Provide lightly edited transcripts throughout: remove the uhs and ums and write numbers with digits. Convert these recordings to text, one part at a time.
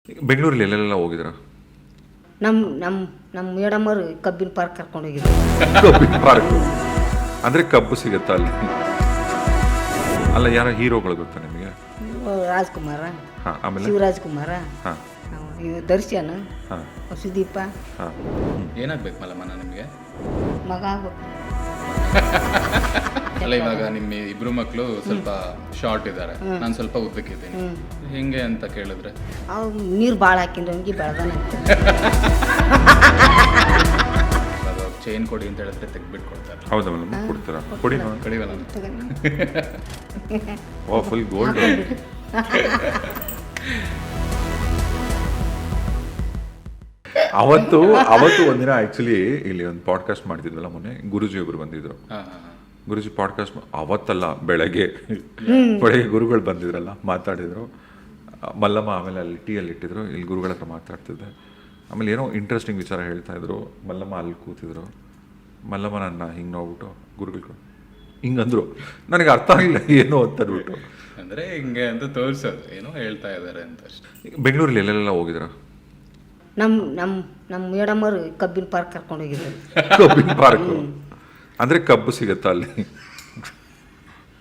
ಬೆಂಗಳೂರಲ್ಲಿ ಎಲ್ಲೆಲ್ಲ ಹೋಗಿದ್ದೀರಾ? ನಮ್ಮ ಮೇಡಮ್ಮರು ಕಬ್ಬಿನ ಪಾರ್ಕ್ ಕರ್ಕೊಂಡು ಹೋಗಿದ್ರು. ಕಬ್ಬಿನ ಪಾರ್ಕ್ ಅಂದರೆ ಕಬ್ಬು ಸಿಗುತ್ತಾ ಅಲ್ಲಿ? ಅಲ್ಲ, ಯಾರ ಹೀರೋಗಳು ಗೊತ್ತಾ ನಿಮಗೆ? ರಾಜ್ಕುಮಾರ, ಹಾಂ, ಆಮೇಲೆ ಶಿವರಾಜ್ಕುಮಾರ, ಹಾಂ ದರ್ಶನ್, ಹಾಂ ಸುದೀಪ. ಹಾಂ. ಏನಾಗ್ಬೇಕು ಮಲ್ಲಮ್ಮನ ನಿಮಗೆ? ಮಗ ಆಗ್ಬೇಕು. ಅಲ್ಲ, ಇವಾಗ ನಿಮ್ಮ ಇಬ್ರು ಮಕ್ಕಳು ಸ್ವಲ್ಪ ಶಾರ್ಟ್ ಇದ್ದಾರೆ, ನಾನು ಸ್ವಲ್ಪ ಉದ್ದಕ್ಕಿದ್ದೀನಿ, ಹೆಂಗೆ ಅಂತ ಕೇಳಿದ್ರೆ ಅವ್ರು ನೀರು ಭಾಳ ಹಾಕಿಂದ್ರೆ ಅವನಿಗೆ ಬೆಳೆದಾನ. ಇವಾಗ ಚೈನ್ ಕೊಡಿ ಅಂತ ಹೇಳಿದ್ರೆ ತೆಗ್ಬಿಟ್ಟು ಕೊಡ್ತಾರೆ. ಹೌದಾ ಮೇಡಮ್? ಕೊಡ್ತೀರಾ? ಕೊಡಿ ನೋಡಿ. ಕಡಿವಲ್ಲ. ಓ, ಫುಲ್ ಗೋಲ್ಡ್. ಅವತ್ತು ಒಂದಿನ ಆ್ಯಕ್ಚುಲಿ ಇಲ್ಲಿ ಒಂದು ಪಾಡ್ಕಾಸ್ಟ್ ಮಾಡ್ತಿದ್ವಲ್ಲ ಮೊನ್ನೆ, ಗುರುಜಿ ಒಬ್ರು ಬಂದಿದ್ರು. ಗುರುಜಿ ಪಾಡ್ಕಾಸ್ಟ್ ಅವತ್ತಲ್ಲ, ಬೆಳಗ್ಗೆ ಗುರುಗಳು ಬಂದಿದ್ರಲ್ಲ, ಮಾತಾಡಿದ್ರು. ಮಲ್ಲಮ್ಮ ಆಮೇಲೆ ಅಲ್ಲಿ ಟೀಯಲ್ಲಿ ಇಟ್ಟಿದ್ರು, ಇಲ್ಲಿ ಗುರುಗಳ ಹತ್ರ ಮಾತಾಡ್ತಿದ್ದೆ. ಆಮೇಲೆ ಏನೋ ಇಂಟ್ರೆಸ್ಟಿಂಗ್ ವಿಚಾರ ಹೇಳ್ತಾ ಇದ್ರು. ಮಲ್ಲಮ್ಮ ಅಲ್ಲಿ ಕೂತಿದ್ರು. ಮಲ್ಲಮ್ಮ ನನ್ನ ಹಿಂಗೆ ನೋಡ್ಬಿಟ್ಟು ಗುರುಗಳು ಹಿಂಗಂದ್ರು. ನನಗೆ ಅರ್ಥ ಆಗಿಲ್ಲ ಏನೋ ಅಂತಂದ್ಬಿಟ್ಟು. ಅಂದರೆ ಹಿಂಗೆ ಅಂತ ತೋರಿಸೋದು, ಏನೋ ಹೇಳ್ತಾ ಇದ್ದಾರೆ ಅಂತ ಅಷ್ಟೇ. ಬೆಂಗಳೂರಲ್ಲಿ ಎಲ್ಲೆಲ್ಲ ಹೋಗಿದ್ದೀರಾ? ನಮ್ಮ ಮೇಡಮ್ಮರು ಕಬ್ಬಿನ ಪಾರ್ಕ್ ಕರ್ಕೊಂಡು ಹೋಗಿದ್ರು. ಕಬ್ಬಿನ ಪಾರ್ಕ್ ಅಂದರೆ ಕಬ್ಬು ಸಿಗುತ್ತಾ ಅಲ್ಲಿ?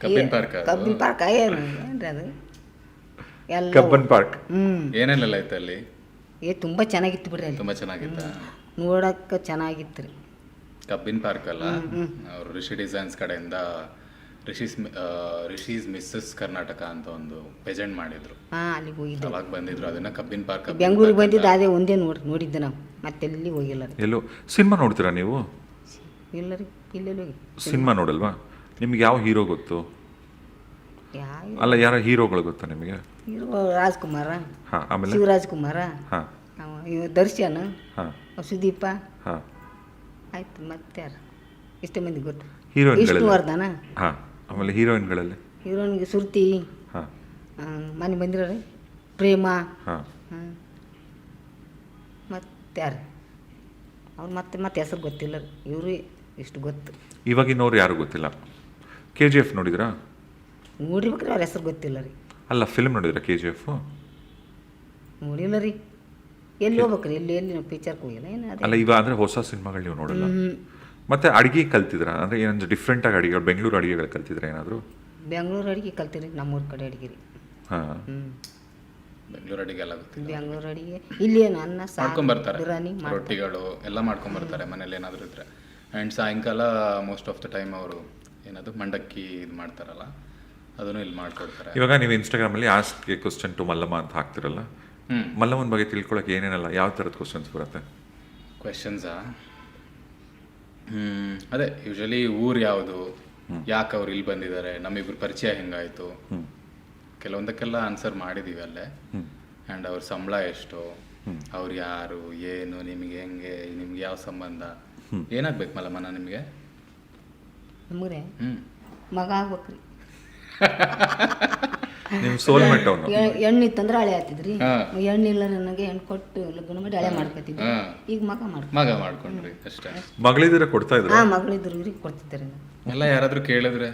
ಕಬ್ಬಿನ ಪಾರ್ಕ್ ಕಬ್ಬಿನ ಪಾರ್ಕ್ ಏನ್ರಿ ಅದು? ಎಲ್ಲ ಕಬ್ಬನ್ ಪಾರ್ಕ್ ಏನೇನೆಲ್ಲ ಐತೆ ಅಲ್ಲಿ? ತುಂಬ ಚೆನ್ನಾಗಿತ್ತು ಬಿಡ್ರಿ. ಅಲ್ಲಿ ತುಂಬ ಚೆನ್ನಾಗಿತ್ತ? ನೋಡಕ್ಕೆ ಚೆನ್ನಾಗಿತ್ತು ರೀ. ಕಬ್ಬಿನ ಪಾರ್ಕ್ ಅಲ್ಲ, ಅವರು ರಿಷಿ ಡಿಸೈನ್ಸ್ ಕಡೆಯಿಂದ ರಿಷೀಸ್ ಮಿಸ್ಸಸ್ ಕರ್ನಾಟಕ ಅಂತ ಒಂದು ಪೆಜೆಂಟ್ ಮಾಡಿದ್ರು. ಅಲ್ಲಿಗೆ ಹೋಗಿದ್ದೆ. ಅವಾಗ ಬಂದಿದ್ರು, ಅದನ್ನ ಕಬ್ಬಿನ ಪಾರ್ಕ್. ಬೆಂಗಳೂರಿಗೆ ಬಂದಿದ್ದು ಅದೇ ಒಂದೇ ನೋಡಿದ್ದೆ ನಾವು, ಮತ್ತೆಲ್ಲಿ ಹೋಗಿಲ್ಲ ರೀ. ಎಲ್ಲೋ ಸಿನಿಮಾ ನೋಡ್ತೀರಾ ನೀವು? ಇಲ್ಲ ರೀ, ಇಲ್ಲೆಲ್ಲ ಹೋಗಿ ಸಿನಿಮಾ ನೋಡಲ್ವಾ? ನಿಮ್ಗೆ ಯಾವ ಹೀರೋ ಗೊತ್ತು? ಯಾವ ಅಲ್ಲ, ಯಾರ ಹೀರೋಗಳು ಗೊತ್ತಾ ನಿಮಗೆ? ರಾಜ್ಕುಮಾರ, ಹಾಂ, ಆಮೇಲೆ ಶಿವರಾಜ್ಕುಮಾರ, ಹಾಂ ದರ್ಶನ್, ಹಾಂ ಸುದೀಪ. ಹಾಂ. ಆಯ್ತು, ಮತ್ತೆ ಯಾರು? ಇಷ್ಟೇ ಮಂದಿ ಗೊತ್ತು. ಹೀರೋಯಿನ್ಗಳಲ್ಲಿ? ವಿಷ್ಣುವರ್ಧನ. ಹಾಂ, ಆಮೇಲೆ ಹೀರೋಯಿನ್ಗಳಲ್ಲಿ? ಹೀರೋನಿಗೆ ಸುರ್ತಿ, ಹಾಂ ಮನೆ ಬಂದಿರೋರಿ ಪ್ರೇಮ. ಹಾಂ. ಮತ್ತೆ ಯಾರು ಅವ್ರು? ಮತ್ತೆ ಹೆಸರು ಗೊತ್ತಿಲ್ಲ ರೀ. ಇವರು ಇಷ್ಟು ಗೊತ್ತು. ಇವಾಗಿನವ್ರು ಯಾರು ಗೊತ್ತಿಲ್ಲ. KGF ನೋಡಿದ್ರಾ? ನೋಡಿಬೇಕ್ರಿ, ಅವ್ರ ಹೆಸರು ಗೊತ್ತಿಲ್ಲ ರೀ. ಅಲ್ಲ, ಫಿಲ್ಮ್ ನೋಡಿದ್ರಾ KGF? ನೋಡಿಲ್ಲ ರೀ. ಎಲ್ಲಿ ಹೋಗ್ಬೇಕ್ರಿ? ಎಲ್ಲಿ ನಾವು ಪಿಕ್ಚರ್ಗೆ ಹೋಗಿಲ್ಲ ಏನು ಅದೇ. ಅಲ್ಲ, ಇವಾಗ ಅಂದರೆ ಹೊಸ ಸಿನಿಮಾಗಳು ನೀವು ನೋಡಲ್ಲ. ಮತ್ತೆ ಅಡುಗೆ ಕಲ್ತಿದ್ರಾ? ಅಂದರೆ ಏನಂದ್ರೆ ಡಿಫ್ರೆಂಟಾಗಿ ಅಡುಗೆ, ಬೆಂಗಳೂರು ಅಡುಗೆಗಳು ಕಲ್ತಿದ್ರಾ ಏನಾದರೂ? ಬೆಂಗಳೂರು ಅಡುಗೆ ಕಲ್ತಿರಿ, ನಮ್ಮೂರ ಕಡೆ ಅಡುಗೆ ರೀ. ಹಾಂ. ಬೆಂಗಳೂರು ಅಡಿಗೆ ಎಲ್ಲ ಗೊತ್ತಿಲ್ಲ. ಬೆಂಗಳೂರು ಅಡುಗೆ ಇಲ್ಲೇನು ಅನ್ನ ಮಾಡ್ಕೊಂಬರ್ತಾರೆ, ಬಿರಿಯಾನಿ ರೊಟ್ಟಿಗಳು ಎಲ್ಲ ಮಾಡ್ಕೊಂಬರ್ತಾರೆ ಮನೇಲಿ ಏನಾದರೂ ಇದ್ರೆ. ಆ್ಯಂಡ್ ಸಾಯಂಕಾಲ ಮೋಸ್ಟ್ ಆಫ್ ದ ಟೈಮ್ ಅವರು ಏನದು ಮಂಡಕ್ಕಿ ಇದು ಮಾಡ್ತಾರಲ್ಲ, ಅದನ್ನು ಇಲ್ಲಿ ಮಾಡ್ಕೊಡ್ತಾರೆ. ಇವಾಗ ನೀವು ಇನ್ಸ್ಟಾಗ್ರಾಮಲ್ಲಿ ask a question to Mallamma ಅಂತ ಹಾಕ್ತಿರಲ್ಲ, ಮಲ್ಲಮ್ಮನ ಬಗ್ಗೆ ತಿಳ್ಕೊಳಕ್ಕೆ ಏನೇನಲ್ಲ, ಯಾವ ಥರದ ಕ್ವಶನ್ಸ್ ಬರುತ್ತೆ? ಕ್ವೆಶನ್ಸಾ? ಅದೇ ಯೂಶಲಿ ಊರು ಯಾವುದು, ಯಾಕೆ ಅವ್ರು ಇಲ್ಲಿ ಬಂದಿದ್ದಾರೆ, ನಮ್ಮಿಬ್ರು ಪರಿಚಯ ಹೆಂಗಾಯಿತು, ಕೆಲವೊಂದಕ್ಕೆಲ್ಲ ಆನ್ಸರ್ ಮಾಡಿದ್ದೀವಿ ಅಲ್ಲೇ. ಆ್ಯಂಡ್ ಅವ್ರ ಸಂಬಳ ಎಷ್ಟು, ಅವ್ರು ಯಾರು, ಏನು, ನಿಮಗೆ ಹೆಂಗೆ, ನಿಮ್ಗೆ ಯಾವ ಸಂಬಂಧ, ಏನಾಗ್ಬೇಕು ಮಲ್ಲಮ್ಮನ ನಿಮಗೆ? ನಮಗ್ರೆ ಮಗ ಆಗ್ಬೇಕ್ರಿ. ನಿಮ್ಮ ಸೋಲ್ಮೆಟ್ ಅವನು. ಹೆಣ್ಣು ಇತ್ತಂದ್ರೆ ಹಳೆ ಆಗ್ತಿದ್ರಿ. ಹೆಣ್ಣಿಲ್ಲ, ನನಗೆ ಹೆಣ್ಣು ಕೊಟ್ಟು ಲಗ್ನ ಮಾಡಿ ಹಳೆ ಮಾಡ್ಕೊತಿದ್ವಿ. ಈಗ ಮಗ ಮಾಡ್ಕೊಂಡ್ರಿ ಅಷ್ಟೇ. ಮಗಳಿದ್ರೆ ಕೊಡ್ತಾ ಇದ್ರು? ಮಗಳಿದ್ರು ಇವ್ರಿಗೆ ಕೊಡ್ತಿದ್ದಾರೆ. ಎಲ್ಲ ಯಾರಾದ್ರೂ ಕೇಳಿದ್ರೆ?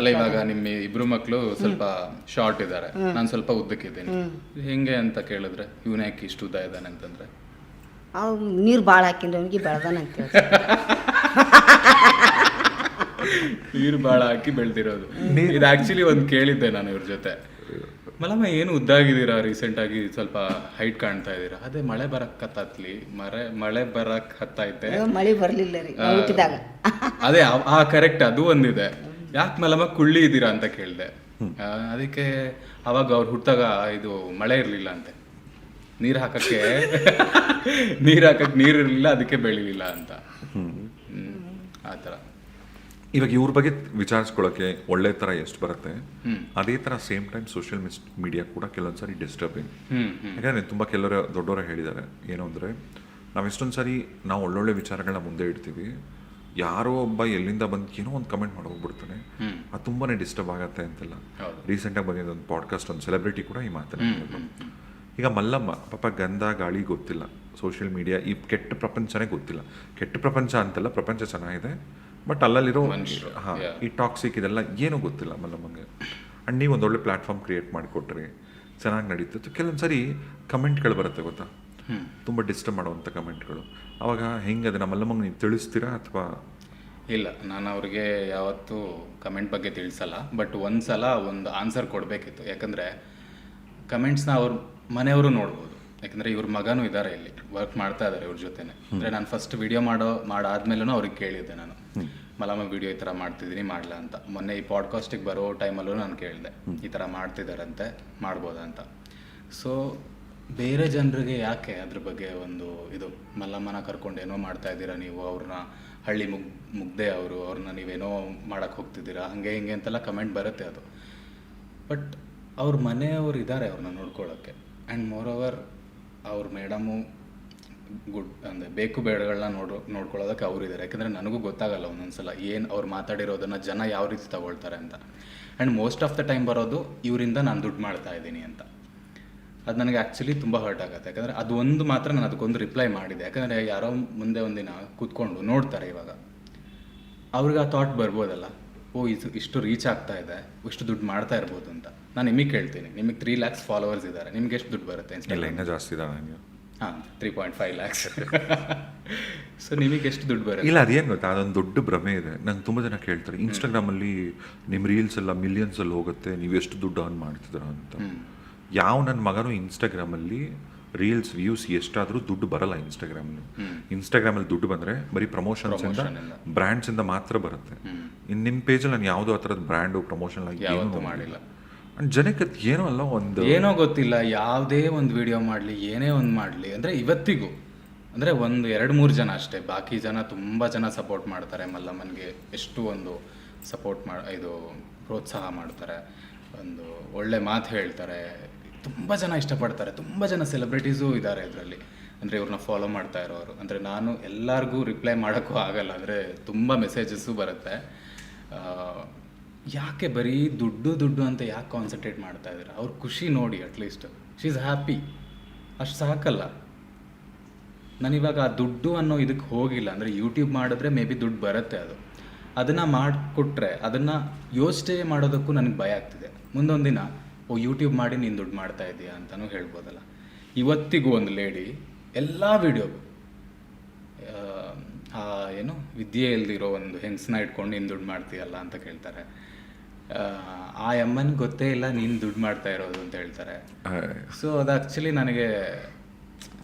ಅಲ್ಲ, ಇವಾಗ ನಿಮ್ಮ ಇಬ್ರು ಮಕ್ಕಳು ಸ್ವಲ್ಪ ಶಾರ್ಟ್ ಇದ್ದಾರೆ, ನಾನು ಸ್ವಲ್ಪ ಉದ್ದಕ್ಕಿದ್ದೀನಿ, ಹೆಂಗೆ ಅಂತ ಕೇಳಿದ್ರೆ ಇವನ ಯಾಕೆ ಇಷ್ಟು ಉದ್ದ ಇದ್ದಾನೆ ಅಂತಂದ್ರೆ ಅವ್ ನೀರು ಭಾಳ ಹಾಕಿಂದ್ರೆ ಅವನಿಗೆ ಬೆಳೆದಾನ ಅಂತ ನೀರು ಭಾಳ ಹಾಕಿ ಬೆಳೆದಿರೋದು. ಇದು ಆಕ್ಚುಲಿ ಒಂದು ಕೇಳಿದ್ದೆ ನಾನು ಇವ್ರ ಜೊತೆ, ಮಲ್ಲಮ್ಮ ಏನು ಉದ್ದಾಗಿದ್ದೀರಾ, ರೀಸೆಂಟ್ ಆಗಿ ಸ್ವಲ್ಪ ಹೈಟ್ ಕಾಣ್ತಾ ಇದ್ದೀರಾ. ಅದೇ ಮಳೆ ಬರಕ್ ಹತ್ತತ್ಲಿ, ಮಳೆ ಬರಕ್ ಹತ್ತೈತೆ, ಮಳೆ ಬರ್ಲಿಲ್ಲ ರೀ ಹುಟ್ಟಿದಾಗ. ಅದೇ ಕರೆಕ್ಟ್, ಅದು ಒಂದಿದೆ. ಯಾಕೆ ಮಲ್ಲಮ್ಮ ಕುಳ್ಳಿ ಇದ್ದೀರಾ ಅಂತ ಕೇಳಿದೆ. ಅದಕ್ಕೆ ಅವಾಗ ಅವ್ರು ಹುಟ್ಟಾಗ ಇದು ಮಳೆ ಇರ್ಲಿಲ್ಲ ಅಂತೆ, ನೀರ್ ಹಾಕಕ್ಕೆ ನೀರ್ ಇರ್ಲಿಲ್ಲ, ಅದಕ್ಕೆ ಬೆಳಿಲಿಲ್ಲ ಅಂತ. ಆತರ. ಇವಾಗ ಇವ್ರ ಬಗ್ಗೆ ವಿಚಾರಿಸ್ಕೊಳ್ಳೋಕ್ಕೆ ಒಳ್ಳೆ ಥರ ಎಷ್ಟು ಬರುತ್ತೆ, ಅದೇ ಥರ ಸೇಮ್ ಟೈಮ್ ಸೋಷಿಯಲ್ ಮೀಡಿಯಾ ಕೂಡ ಕೆಲವೊಂದು ಸಾರಿ ಡಿಸ್ಟರ್ಬಿಂಗ್. ಯಾಕಂದರೆ ತುಂಬ ಕೆಲವರು ದೊಡ್ಡವರು ಹೇಳಿದ್ದಾರೆ ಏನು ಅಂದರೆ, ನಾವು ಎಷ್ಟೊಂದು ಸಾರಿ ನಾವು ಒಳ್ಳೊಳ್ಳೆ ವಿಚಾರಗಳನ್ನ ಮುಂದೆ ಇಡ್ತೀವಿ, ಯಾರೋ ಒಬ್ಬ ಎಲ್ಲಿಂದ ಬಂದು ಏನೋ ಒಂದು ಕಮೆಂಟ್ ಮಾಡಿ ಹೋಗ್ಬಿಡ್ತಾನೆ, ಅದು ತುಂಬಾ ಡಿಸ್ಟರ್ಬ್ ಆಗುತ್ತೆ ಅಂತೆಲ್ಲ. ರೀಸೆಂಟಾಗಿ ಬಂದಿದ್ದು ಒಂದು ಪಾಡ್ಕಾಸ್ಟ್, ಒಂದು ಸೆಲೆಬ್ರಿಟಿ ಕೂಡ ಈ ಮಾತನ್ನು. ಈಗ ಮಲ್ಲಮ್ಮ ಪಾಪ ಗಂಧ ಗಾಳಿ ಗೊತ್ತಿಲ್ಲ, ಸೋಷಿಯಲ್ ಮೀಡಿಯಾ ಈ ಕೆಟ್ಟ ಪ್ರಪಂಚನೇ ಗೊತ್ತಿಲ್ಲ. ಕೆಟ್ಟ ಪ್ರಪಂಚ ಅಂತಲ್ಲ, ಪ್ರಪಂಚ ಚೆನ್ನಾಗಿದೆ, ಬಟ್ ಅಲ್ಲಲ್ಲಿರೋ ಈ ಟಾಕ್ಸಿಕ್ ಇದೆಲ್ಲ ಏನೂ ಗೊತ್ತಿಲ್ಲ ಮಲ್ಲಮ್ಮಂಗೆ. ಆ್ಯಂಡ್ ನೀವು ಒಂದೊಳ್ಳೆ ಪ್ಲ್ಯಾಟ್ಫಾರ್ಮ್ ಕ್ರಿಯೇಟ್ ಮಾಡಿಕೊಟ್ರಿ, ಚೆನ್ನಾಗಿ ನಡೀತಿತ್ತು. ಕೆಲವೊಂದು ಸರಿ ಕಮೆಂಟ್ಗಳು ಬರುತ್ತೆ ಗೊತ್ತಾ, ತುಂಬ ಡಿಸ್ಟರ್ಬ್ ಮಾಡುವಂಥ ಕಮೆಂಟ್ಗಳು. ಅವಾಗ ಹೆಂಗೆ ಅದು ನಮ್ಮಲ್ಲಮ್ಮ ನೀವು ತಿಳಿಸ್ತೀರಾ ಅಥವಾ? ಇಲ್ಲ, ನಾನು ಅವ್ರಿಗೆ ಯಾವತ್ತೂ ಕಮೆಂಟ್ ಬಗ್ಗೆ ತಿಳಿಸಲ್ಲ. ಬಟ್ ಒಂದು ಸಲ ಒಂದು ಆನ್ಸರ್ ಕೊಡಬೇಕಿತ್ತು. ಯಾಕಂದರೆ ಕಮೆಂಟ್ಸ್ನ ಅವ್ರ ಮನೆಯವರು ನೋಡ್ಬೋದು. ಯಾಕಂದರೆ ಇವ್ರ ಮಗನೂ ಇದ್ದಾರೆ, ಇಲ್ಲಿ ವರ್ಕ್ ಮಾಡ್ತಾ ಇದ್ದಾರೆ ಇವ್ರ ಜೊತೆನೆ. ಅಂದರೆ ನಾನು ಫಸ್ಟ್ ವಿಡಿಯೋ ಮಾಡಾದ್ಮೇಲೂ ಅವ್ರಿಗೆ ಕೇಳಿದ್ದೆ ನಾನು, ಮಲಮ್ಮ ವಿಡಿಯೋ ಈ ಥರ ಮಾಡ್ತಿದ್ದೀನಿ ಮಾಡಲಾ ಅಂತ. ಮೊನ್ನೆ ಈ ಪಾಡ್ಕಾಸ್ಟಿಗೆ ಬರೋ ಟೈಮಲ್ಲೂ ನಾನು ಕೇಳಿದೆ, ಈ ಥರ ಮಾಡ್ತಿದ್ದಾರಂತೆ ಮಾಡ್ಬೋದಾ ಅಂತ. ಸೊ ಬೇರೆ ಜನರಿಗೆ ಯಾಕೆ ಅದ್ರ ಬಗ್ಗೆ ಒಂದು ಇದು, ಮಲ್ಲಮ್ಮನ ಕರ್ಕೊಂಡು ಏನೋ ಮಾಡ್ತಾ ಇದ್ದೀರಾ ನೀವು, ಅವ್ರನ್ನ ಹಳ್ಳಿ ಮುಗ್ದೆ ಅವ್ರನ್ನ ನೀವೇನೋ ಮಾಡೋಕ್ಕೆ ಹೋಗ್ತಿದ್ದೀರಾ ಹಾಗೆ ಹಿಂಗೆ ಅಂತೆಲ್ಲ ಕಮೆಂಟ್ ಬರುತ್ತೆ. ಅದು ಬಟ್ ಅವ್ರ ಮನೆಯವ್ರು ಇದ್ದಾರೆ ಅವ್ರನ್ನ ನೋಡ್ಕೊಳ್ಳೋಕ್ಕೆ. ಆ್ಯಂಡ್ ಮೋರ್ ಓವರ್ ಅವ್ರ ಮೇಡಮು ಗುಡ್ ಅಂದರೆ ಬೇಕು ಬೇಡಗಳನ್ನ ನೋಡ್ಕೊಳ್ಳೋದಕ್ಕೆ ಅವರಿದ್ದಾರೆ. ಯಾಕಂದರೆ ನನಗೂ ಗೊತ್ತಾಗಲ್ಲ ಒಂದೊಂದ್ಸಲ ಏನು ಅವ್ರು ಮಾತಾಡಿರೋದನ್ನು ಜನ ಯಾವ ರೀತಿ ತಗೊಳ್ತಾರೆ ಅಂತ. And most of the time ಬರೋದು ಇವರಿಂದ ನಾನು ದುಡ್ಡು ಮಾಡ್ತಾ ಇದ್ದೀನಿ ಅಂತ. ಅದು ನನಗೆ ಆ್ಯಕ್ಚುಲಿ ತುಂಬ ಹರ್ಟ್ ಆಗುತ್ತೆ. ಯಾಕಂದರೆ ಅದು ಒಂದು ಮಾತ್ರ ನಾನು ಅದಕ್ಕೊಂದು ರಿಪ್ಲೈ ಮಾಡಿದೆ. ಯಾಕಂದರೆ ಯಾರೋ ಮುಂದೆ ಒಂದಿನ ಕೂತ್ಕೊಂಡು ನೋಡ್ತಾರೆ, ಇವಾಗ ಅವ್ರಿಗೆ ಆ ಥಾಟ್ ಬರ್ಬೋದಲ್ಲ, ಓ ಇಷ್ಟು ರೀಚ್ ಆಗ್ತಾ ಇದೆ, ಇಷ್ಟು ದುಡ್ಡು ಮಾಡ್ತಾ ಇರ್ಬೋದು ಅಂತ. ನಾನು ನಿಮಗೆ ಕೇಳ್ತೀನಿ, ನಿಮಗೆ 3 lakhs ಫಾಲೋವರ್ಸ್ ಇದ್ದಾರೆ, ನಿಮ್ಗೆ ಎಷ್ಟು ದುಡ್ಡು ಬರುತ್ತೆ? ಇಲ್ಲ, ಇನ್ನೂ ಜಾಸ್ತಿ ಇದ್ದಾವೆ ನನಗೆ. 3.5 lakhs. ಸೊ ನಿಮಗೆ ಎಷ್ಟು ದುಡ್ಡು ಬರುತ್ತೆ? ಇಲ್ಲ, ಅದೇನು ಗೊತ್ತಾ, ಅದೊಂದು ದೊಡ್ಡ ಭ್ರಮೆ ಇದೆ. ನಂಗೆ ತುಂಬ ಜನ ಕೇಳ್ತಾರೆ, ಇನ್ಸ್ಟಾಗ್ರಾಮಲ್ಲಿ ನಿಮ್ಮ ರೀಲ್ಸ್ ಎಲ್ಲ ಮಿಲಿಯನ್ಸಲ್ಲಿ ಹೋಗುತ್ತೆ, ನೀವು ಎಷ್ಟು ದುಡ್ಡು ಅರ್ನ್ ಮಾಡ್ತಿದ್ದೀರ ಅಂತ. ಯಾವ ನನ್ನ ಮಗನೂ ಇನ್ಸ್ಟಾಗ್ರಾಮಲ್ಲಿ ರೀಲ್ಸ್ ವ್ಯೂಸ್ ಎಷ್ಟಾದರೂ ದುಡ್ಡು ಬರಲ್ಲ. ಇನ್ಸ್ಟಾಗ್ರಾಮಲ್ಲಿ ದುಡ್ಡು ಬಂದರೆ ಬರೀ ಪ್ರಮೋಷನ್ಸಿಂದ ಬ್ರ್ಯಾಂಡ್ಸಿಂದ ಮಾತ್ರ ಬರುತ್ತೆ. ಇನ್ನು ನಿಮ್ಮ ಪೇಜಲ್ಲಿ ನಾನು ಯಾವುದೋ ಆ ಥರದ ಬ್ರ್ಯಾಂಡು ಪ್ರಮೋಷನ್ ಆಗಿ ಯಾವತ್ತೂ ಮಾಡಿಲ್ಲ. ಜನಕ್ಕೆ ಏನೋ ಅಲ್ಲ, ಏನೋ ಗೊತ್ತಿಲ್ಲ, ಯಾವುದೇ ಒಂದು ವಿಡಿಯೋ ಮಾಡಲಿ, ಏನೇ ಒಂದು ಮಾಡಲಿ, ಅಂದರೆ ಇವತ್ತಿಗೂ ಅಂದರೆ ಒಂದು 2-3 ಜನ ಅಷ್ಟೇ, ಬಾಕಿ ಜನ ತುಂಬ ಜನ ಸಪೋರ್ಟ್ ಮಾಡ್ತಾರೆ. ಮಲ್ಲಮ್ಮನಿಗೆ ಎಷ್ಟು ಒಂದು ಸಪೋರ್ಟ್ ಇದು ಪ್ರೋತ್ಸಾಹ ಮಾಡ್ತಾರೆ, ಒಂದು ಒಳ್ಳೆ ಮಾತು ಹೇಳ್ತಾರೆ, ತುಂಬ ಜನ ಇಷ್ಟಪಡ್ತಾರೆ. ತುಂಬ ಜನ ಸೆಲೆಬ್ರಿಟೀಸು ಇದ್ದಾರೆ ಇದರಲ್ಲಿ, ಅಂದರೆ ಇವ್ರನ್ನ ಫಾಲೋ ಮಾಡ್ತಾ ಇರೋರು. ಅಂದರೆ ನಾನು ಎಲ್ಲರಿಗೂ ರಿಪ್ಲೈ ಮಾಡೋಕ್ಕೂ ಆಗಲ್ಲ, ಅಂದರೆ ತುಂಬ ಮೆಸೇಜಸ್ಸು ಬರುತ್ತೆ. ಯಾಕೆ ಬರೀ ದುಡ್ಡು ಅಂತ ಯಾಕೆ ಕಾನ್ಸಂಟ್ರೇಟ್ ಮಾಡ್ತಾ ಇದ್ದೀರಾ? ಅವ್ರ ಖುಷಿ ನೋಡಿ, ಅಟ್ಲೀಸ್ಟ್ ಶಿ ಈಸ್ ಹ್ಯಾಪಿ, ಅಷ್ಟು ಸಾಕಲ್ಲ. ನಾನಿವಾಗ ಆ ದುಡ್ಡು ಅನ್ನೋ ಇದಕ್ಕೆ ಹೋಗಿಲ್ಲ. ಅಂದರೆ ಯೂಟ್ಯೂಬ್ ಮಾಡಿದ್ರೆ ಮೇ ಬಿ ದುಡ್ಡು ಬರುತ್ತೆ, ಅದನ್ನು ಮಾಡಿಕೊಟ್ರೆ ಅದನ್ನು ಯೋಚನೆ ಮಾಡೋದಕ್ಕೂ ನನಗೆ ಭಯ ಆಗ್ತಿದೆ. ಮುಂದೊಂದು ದಿನ ಯೂಟ್ಯೂಬ್ ಮಾಡಿ ನೀನು ದುಡ್ಡು ಮಾಡ್ತಾ ಇದೀಯಾ ಅಂತಲೂ ಹೇಳ್ಬೋದಲ್ಲ. ಇವತ್ತಿಗೂ ಒಂದು ಲೇಡಿ ಎಲ್ಲ ವೀಡಿಯೋಗೂ ಏನು ವಿದ್ಯೆ ಇಲ್ದಿರೋ ಒಂದು ಹೆಂಗಸನ್ನ ಇಟ್ಕೊಂಡು ನೀನು ದುಡ್ಡು ಮಾಡ್ತೀಯಲ್ಲ ಅಂತ ಕೇಳ್ತಾರೆ. ಆ ಅಮ್ಮನಿಗೆ ಗೊತ್ತೇ ಇಲ್ಲ ನೀನು ದುಡ್ಡು ಮಾಡ್ತಾ ಇರೋದು ಅಂತ ಹೇಳ್ತಾರೆ. ಸೊ ಅದು ಆ್ಯಕ್ಚುಲಿ ನನಗೆ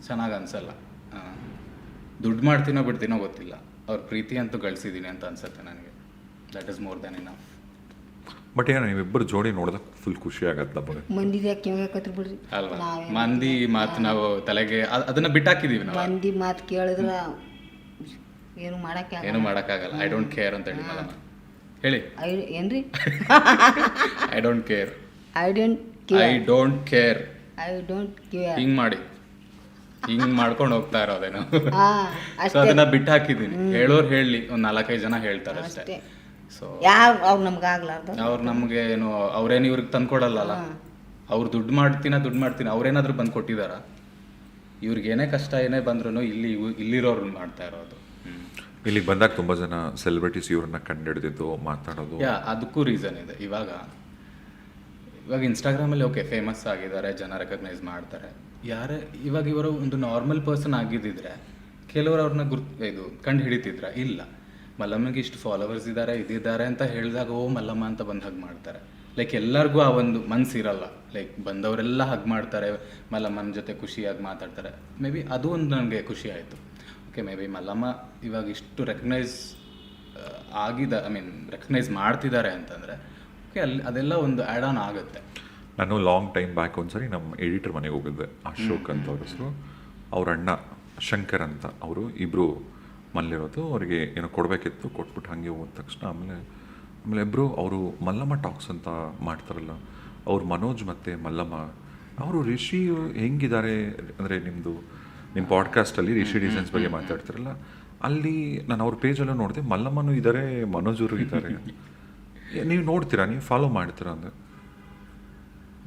ಚೆನ್ನಾಗಿ ಅನಿಸಲ್ಲ. ದುಡ್ಡು ಮಾಡ್ತೀನೋ ಬಿಡ್ತೀನೋ ಗೊತ್ತಿಲ್ಲ, ಅವ್ರ ಪ್ರೀತಿ ಅಂತೂ ಗಳಿಸಿದ್ದೀನಿ ಅಂತ ಅನ್ಸುತ್ತೆ ನನಗೆ. That is more than enough. But ಏನೋ ನೀವಿಬ್ಬರು ಜೋಡಿ ನೋಡಿದಾಗ ಫುಲ್ ಖುಷಿ ಆಗತ್ತೆ ನಮಗೆ. ಬಿಡ್ರಿ ಅಲ್ವಾ, ಮಂದಿ ಮಾತು ನಾವು ತಲೆಗೆ ಅದನ್ನ ಬಿಟ್ಟಾಕಿದೀವಿ ನಾವು. ಮಂದಿ ಮಾತು ಕೇಳಿದ್ರೆ ಏನು ಮಾಡೋಕ್ಕಾಗಲ್ಲ. ಐ ಡೋಂಟ್ ಕೇರ್ ಅಂತ ಹೇಳಿ ಮಲ್ಲಮ್ಮ ಹೇಳಿ. ಏನ್ರಿ? I don't care. ಹಿಂಗ್ ಮಾಡಿ ಹಿಂಗ್ ಮಾಡ್ಕೊಂಡು ಹೋಗ್ತಾ ಇರೋದೇನು. ಸೊ ಅದನ್ನ ಬಿಟ್ಟು ಹಾಕಿದೀನಿ. ಹೇಳೋರು ಹೇಳಿ, ಒಂದ್ 4-5 ಜನ ಹೇಳ್ತಾರೆ ಅಷ್ಟೇ. ಸೊ ಅವ್ರು ನಮ್ಗೆ ಏನು, ಅವ್ರೇನು ಇವ್ರಿಗೆ ತಂದ್ಕೊಡಲ್ಲ. ಅವ್ರು ದುಡ್ಡು ಮಾಡ್ತೀನಿ ಅವ್ರೇನಾದ್ರೂ ಬಂದು ಕೊಟ್ಟಿದಾರ? ಇವ್ರಿಗೆ ಏನೇ ಕಷ್ಟ ಏನೇ ಬಂದ್ರು ಇಲ್ಲಿರೋರು ಮಾಡ್ತಾ ಇರೋದು. ಇಲ್ಲಿಗೆ ಬಂದಾಗ ತುಂಬ ಜನ ಸೆಲೆಬ್ರಿಟೀಸ್ ಇವ್ರನ್ನ ಕಂಡಿಡಿದಿದ್ದು ಮಾತಾಡೋದು. ಅದಕ್ಕೂ ರೀಸನ್ ಇದೆ. ಇವಾಗ ಇನ್ಸ್ಟಾಗ್ರಾಮಲ್ಲಿ ಓಕೆ ಫೇಮಸ್ ಆಗಿದ್ದಾರೆ, ಜನ ರೆಕಗ್ನೈಸ್ ಮಾಡ್ತಾರೆ. ಇವಾಗ ಇವರು ಒಂದು ನಾರ್ಮಲ್ ಪರ್ಸನ್ ಆಗಿದ್ದಿದ್ರೆ ಕೆಲವರು ಅವ್ರನ್ನ ಕಂಡು ಹಿಡಿತಿದ್ರ? ಇಲ್ಲ. ಮಲ್ಲಮ್ಮಗೆ ಇಷ್ಟು ಫಾಲೋವರ್ಸ್ ಇದಿದ್ದಾರೆ ಅಂತ ಹೇಳಿದಾಗ ಮಲ್ಲಮ್ಮ ಅಂತ ಬಂದು ಹಗ್ ಮಾಡ್ತಾರೆ. ಲೈಕ್ ಎಲ್ಲರಿಗೂ ಆ ಒಂದು ಮನ್ಸು ಇರಲ್ಲ. ಲೈಕ್ ಬಂದವರೆಲ್ಲ ಹಗ್ ಮಾಡ್ತಾರೆ, ಮಲ್ಲಮ್ಮನ ಜೊತೆ ಖುಷಿಯಾಗಿ ಮಾತಾಡ್ತಾರೆ. ಮೇ ಬಿ ಅದು ಒಂದು ನನಗೆ ಖುಷಿ ಆಯಿತು. ಓಕೆ, ಮೇ ಬಿ ಮಲ್ಲಮ್ಮ ಇವಾಗ ಇಷ್ಟು ರೆಕಗ್ನೈಸ್ ರೆಕಗ್ನೈಸ್ ಮಾಡ್ತಿದ್ದಾರೆ ಅಂತಂದರೆ ಓಕೆ, ಅದೆಲ್ಲ ಒಂದು ಆ್ಯಡ್ ಆನ್ ಆಗುತ್ತೆ. ನಾನು ಲಾಂಗ್ ಟೈಮ್ ಬ್ಯಾಕ್ ಒಂದ್ಸರಿ ನಮ್ಮ ಎಡಿಟರ್ ಮನೆಗೆ ಹೋಗಿದ್ದೆ, ಅಶೋಕ್ ಅಂತ ಅವ್ರ ಹೆಸರು. ಅವ್ರ ಅಣ್ಣ ಶಂಕರ್ ಅಂತ, ಅವರು ಇಬ್ಬರು ಮನೇಲಿರೋದು. ಅವರಿಗೆ ಏನೋ ಕೊಡಬೇಕಿತ್ತು, ಕೊಟ್ಬಿಟ್ಟು ಹಾಗೆ ಹೋದ ತಕ್ಷಣ ಆಮೇಲೆ ಇಬ್ಬರು ಅವರು ಮಲ್ಲಮ್ಮ ಟಾಕ್ಸ್ ಅಂತ ಮಾಡ್ತಾರಲ್ಲ, ಅವ್ರು ಮನೋಜ್ ಮತ್ತು ಮಲ್ಲಮ್ಮ, ಅವರು ರಿಷಿ ಹೆಂಗಿದ್ದಾರೆ ಅಂದರೆ ನಿಮ್ಮ ಪಾಡ್ಕಾಸ್ಟಲ್ಲಿ ರಿಷಿ ಡಿಸೈನ್ಸ್ ಬಗ್ಗೆ ಮಾತಾಡ್ತಾರಲ್ಲ, ಅಲ್ಲಿ ನಾನು ಅವ್ರ ಪೇಜಲ್ಲೂ ನೋಡಿದೆ, ಮಲ್ಲಮ್ಮನೂ ಇದ್ದಾರೆ, ಮನೋಜರು ಇದ್ದಾರೆ. ನೀವು ನೋಡ್ತೀರಾ, ನೀವು ಫಾಲೋ ಮಾಡ್ತೀರಾ ಅಂದರೆ?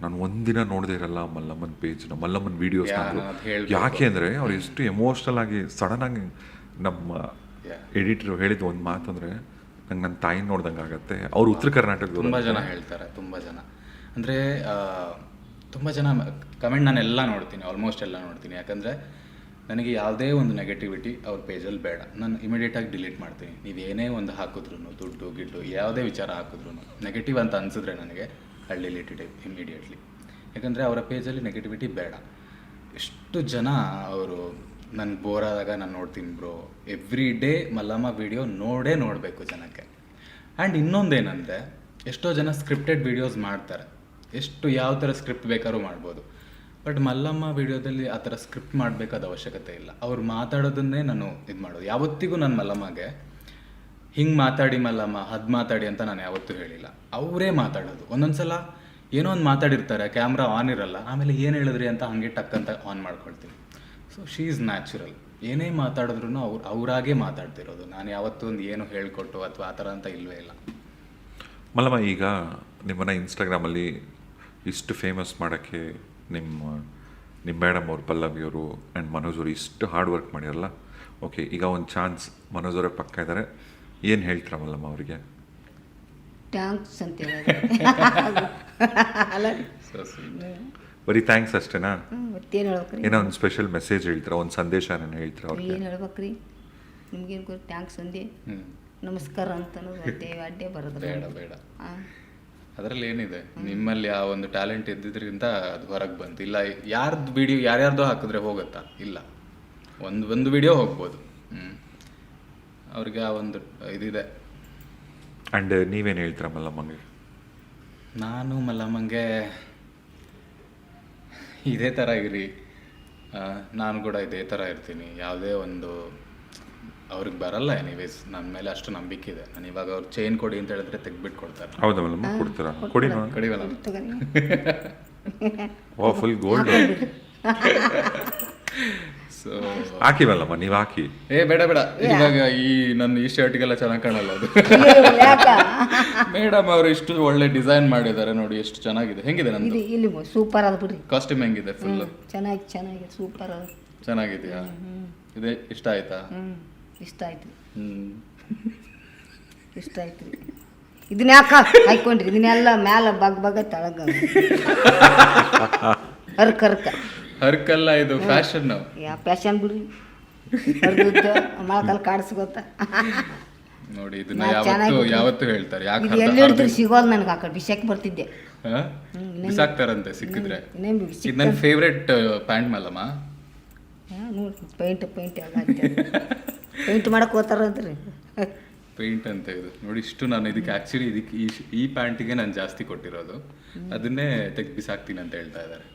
ನಾನು ಒಂದಿನ ನೋಡದೇ ಇರಲ್ಲ ಮಲ್ಲಮ್ಮನ ಪೇಜ್ನ, ಮಲ್ಲಮ್ಮನ ವೀಡಿಯೋಸ್. ಯಾಕೆ ಅಂದರೆ ಅವ್ರು ಎಷ್ಟು ಎಮೋಷ್ನಲ್ ಆಗಿ ಸಡನ್ನಾಗಿ ನಮ್ಮ ಎಡಿಟರ್ ಹೇಳಿದ ಒಂದು ಮಾತು ಅಂದರೆ ನಂಗೆ ನನ್ನ ತಾಯಿ ನೋಡ್ದಂಗೆ ಆಗುತ್ತೆ. ಅವ್ರು ಉತ್ತರ ಕರ್ನಾಟಕದವರು. ತುಂಬ ಜನ ಹೇಳ್ತಾರೆ, ತುಂಬ ಜನ ಅಂದರೆ ತುಂಬ ಜನ ಕಮೆಂಟ್ ನಾನೆಲ್ಲ ನೋಡ್ತೀನಿ, ಆಲ್ಮೋಸ್ಟ್ ಎಲ್ಲ ನೋಡ್ತೀನಿ. ಯಾಕಂದರೆ ನನಗೆ ಯಾವುದೇ ಒಂದು ನೆಗೆಟಿವಿಟಿ ಅವ್ರ ಪೇಜಲ್ಲಿ ಬೇಡ. ನಾನು ಇಮಿಡಿಯೇಟಾಗಿ ಡಿಲೀಟ್ ಮಾಡ್ತೀನಿ. ನೀವೇನೇ ಒಂದು ಹಾಕಿದ್ರು, ದುಡ್ಡು ಗಿಡ್ಡು ಯಾವುದೇ ವಿಚಾರ ಹಾಕಿದ್ರು ನೆಗೆಟಿವ್ ಅಂತ ಅನಿಸಿದ್ರೆ ನನಗೆ ಐ ಡಿಲೀಟ್ ಇಟ್ ಇಮಿಡಿಯೇಟ್ಲಿ. ಯಾಕಂದರೆ ಅವರ ಪೇಜಲ್ಲಿ ನೆಗೆಟಿವಿಟಿ ಬೇಡ. ಎಷ್ಟು ಜನ ಅವರು ನನಗೆ ಬೋರ್ ಆದಾಗ ನಾನು ನೋಡ್ತೀನಿ bro, every day Mallamma video ನೋಡಬೇಕು ಜನಕ್ಕೆ. ಆ್ಯಂಡ್ ಇನ್ನೊಂದೇನೆಂದರೆ ಎಷ್ಟೋ ಜನ ಸ್ಕ್ರಿಪ್ಟೆಡ್ ವೀಡಿಯೋಸ್ ಮಾಡ್ತಾರೆ, ಎಷ್ಟು ಯಾವ ಥರ ಸ್ಕ್ರಿಪ್ಟ್ ಬೇಕಾದ್ರೂ ಮಾಡ್ಬೋದು. ಬಟ್ ಮಲ್ಲಮ್ಮ ವೀಡಿಯೋದಲ್ಲಿ ಆ ಥರ ಸ್ಕ್ರಿಪ್ಟ್ ಮಾಡಬೇಕಾದ ಅವಶ್ಯಕತೆ ಇಲ್ಲ. ಅವ್ರು ಮಾತಾಡೋದನ್ನೇ ನಾನು ಇದು ಮಾಡೋದು. ಯಾವತ್ತಿಗೂ ನಾನು ಮಲ್ಲಮ್ಮಗೆ ಹಿಂಗೆ ಮಾತಾಡಿ ಮಲ್ಲಮ್ಮ ಅದು ಮಾತಾಡಿ ಅಂತ ನಾನು ಯಾವತ್ತೂ ಹೇಳಿಲ್ಲ. ಅವರೇ ಮಾತಾಡೋದು. ಒಂದೊಂದು ಸಲ ಏನೋ ಒಂದು ಮಾತಾಡಿರ್ತಾರೆ, ಕ್ಯಾಮ್ರಾ ಆನ್ ಇರಲ್ಲ, ಆಮೇಲೆ ಏನು ಹೇಳಿದ್ರಿ ಅಂತ ಹಾಗೆ ಟಕ್ಕಂತ ಆನ್ ಮಾಡ್ಕೊಳ್ತೀನಿ. So she is natural. ಏನೇ ಮಾತಾಡಿದ್ರು ಅವರಾಗೇ ಮಾತಾಡ್ತಿರೋದು. ನಾನು ಯಾವತ್ತೂ ಒಂದು ಏನು ಹೇಳಿಕೊಟ್ಟು ಅಥವಾ ಆ ಥರ ಅಂತ ಇಲ್ಲವೇ ಇಲ್ಲ. ಮಲ್ಲಮ್ಮ, ಈಗ ನಿಮ್ಮನ್ನು ಇನ್ಸ್ಟಾಗ್ರಾಮಲ್ಲಿ ಇಷ್ಟು ಫೇಮಸ್ ಮಾಡೋಕ್ಕೆ ನಿಮ್ಮ ಮೇಡಮ್ ಅವ್ರು, ಪಲ್ಲವಿಯವರು ಆ್ಯಂಡ್ ಮನೋಜ್ ಅವರು ಇಷ್ಟು ಹಾರ್ಡ್ ವರ್ಕ್ ಮಾಡಿರಲ್ಲ. ಓಕೆ, ಈಗ ಒಂದು ಚಾನ್ಸ್ ಮನೋಜ್ ಅವರೇ ಪಕ್ಕ ಇದ್ದಾರೆ, ಏನು ಹೇಳ್ತೀರ ಮಲ್ಲಮ್ಮ ಅವರಿಗೆ? ಟ್ಯಾಂಕ್ಸ್ ಅಂತ ಅಲ್ಲ, ಬರೀ ಥ್ಯಾಂಕ್ಸ್ ಅಷ್ಟೇನಾ? ಮತ್ತೇನು ಹೇಳ್ಬೇಕ್ರಿ? ಏನೋ ಒಂದು ಸ್ಪೆಷಲ್ ಮೆಸೇಜ್ ಹೇಳ್ತೀರಾ, ಒಂದು ಸಂದೇಶ ಏನು ಹೇಳ್ತೀರಾ ಅವ್ರಿಗೆ? ಏನು ಹೇಳ್ಬೇಕ್ರಿ? ನಿಮ್ಗೇನು ಗೊತ್ತು? ಟ್ಯಾಂಕ್ಸ್ ಅಂದೆ, ನಮಸ್ಕಾರ ಅಂತ ಅಡ್ಡೇ ಬರೋದು ಬೇಡ. ಅದರಲ್ಲಿ ಏನಿದೆ, ನಿಮ್ಮಲ್ಲಿ ಆ ಒಂದು ಟ್ಯಾಲೆಂಟ್ ಇದ್ದಿದ್ರಿಂದ ಅದು ಹೊರಗೆ ಬಂತು. ಇಲ್ಲ ಯಾರ್ದು ವಿಡಿಯೋ ಯಾರ್ಯಾರ್ದೋ ಹಾಕಿದ್ರೆ ಹೋಗುತ್ತಾ? ಇಲ್ಲ, ಒಂದು ವಿಡಿಯೋ ಹೋಗ್ಬೋದು. ಅವ್ರಿಗೆ ಆ ಒಂದು ಇದಿದೆ. ಆ್ಯಂಡ್ ನೀವೇನು ಹೇಳ್ತೀರಾ ಮಲ್ಲಮ್ಮಂಗೆ? ನಾನು ಮಲ್ಲಮ್ಮಂಗೆ ಇದೇ ಥರ ಇರಿ, ನಾನು ಕೂಡ ಇದೇ ಥರ ಇರ್ತೀನಿ. ಯಾವುದೇ ಒಂದು ಅವ್ರಿಗೆ ಬರಲ್ಲ. ಎನಿವೇಸ್ ನನ್ನ ಮೇಲೆ ಅಷ್ಟು ನಂಬಿಕೆ ಇದೆ. ನಾನು ಇವಾಗ ಅವ್ರು ಚೈನ್ ಕೊಡಿ ಅಂತ ಹೇಳಿದ್ರೆ ತೆಗ್ಬಿಟ್ಟು ಕೊಡ್ತಾರೆ. ಹೌದಾ ಮಲ್ಲಮ್ಮ? ಕೊಡ್ತೀರಾ? ಕೊಡಿ ನೋಡಿ. ಕಡಿವಲ್ಲ. ಓ, ಫುಲ್ ಗೋಲ್ಡ್. ಸೊ ಹಾಕಿವಲ್ಲಮ್ಮ, ನೀವು ಹಾಕಿ. ಬೇಡ ಇವಾಗ ಈ ಶರ್ಟ್ಗೆಲ್ಲ ಚೆನ್ನಾಗಿ ಕಾಣಲ್ಲ ಅದು. ಮೇಡಮ್ ಅವರು ಇಷ್ಟು ಒಳ್ಳೆ ಡಿಸೈನ್ ಮಾಡಿದ್ದಾರೆ ನೋಡಿ, ಎಷ್ಟು ಚೆನ್ನಾಗಿದೆ. ಹೆಂಗಿದೆ ನಂದು? ಇಲ್ಲಿ ಸೂಪರ್ ಅದ ಬಿಡ್ರಿ. ಕಾಸ್ಟ್ಯೂಮ್ ಹೆಂಗಿದೆ? ಫುಲ್ ಚೆನ್ನಾಗಿದೆ, ಸೂಪರ್ ಅದ. ಚೆನ್ನಾಗಿದೆಯಾ? ಇದೆ ಇಷ್ಟ ಆಯ್ತಾ? ಇಷ್ಟ ಆಯ್ತು, ಇಷ್ಟ ಆಯ್ತು. ಇದನ್ನ ಯಾಕ ಹಾಕೊಂಡ್ರಿ? ಇದನ್ನೆಲ್ಲ ಮ್ಯಾಲ ಬಗ್ ತಳಗ ಹರ್ಕಲ್ಲ, ಇದು ಫ್ಯಾಷನ್. ಯಾವ ಫ್ಯಾಷನ್ ಬಿಡ್ರಿ, ಮೊಳಕಲ್ ಕಾಡಿಸ್ಕೊತ ನೋಡಿ. ಇದನ್ನ ಯಾವತ್ತು ಹೇಳ್ತಾರೆ. ಯಾಕೆ ಎಲ್ಲಿ ಹಿಡಿದ್ರೆ ಸಿಗೋದು ನನಗೆ. ಆ ಕಡೆ ಬಿಸಾಕಿ ಬರ್ತಿದ್ದೆ, ಬಿಸಾಕ್ತಾರಂತೆ ಸಿಕ್ಕಿದ್ರೆ. ಇದು ನನ್ನ ಫೇವ್ರೆಟ್ ಪ್ಯಾಂಟ್ ಮಲ್ಲಮ್ಮ. ನೋಡಿ, ಪೇಂಟ್ ಎಲ್ಲ ಪೇಂಟ್ ಮಾಡಕ್ ಹೋಗ್ತಾರಂತ್ರಿ. ಪೇಂಟ್ ಅಂತ ಇದು ನೋಡಿ. ಇಷ್ಟು ನಾನು ಇದಕ್ಕೆ ಈ ಪ್ಯಾಂಟಿಗೆ ನಾನು ಜಾಸ್ತಿ ಕೊಟ್ಟಿರೋದು. ಅದನ್ನೇ ತೆಗ್ದು ಬಿಸಾಕ್ತೀನಿ ಅಂತ ಹೇಳ್ತಾ ಇದ್ದಾರೆ.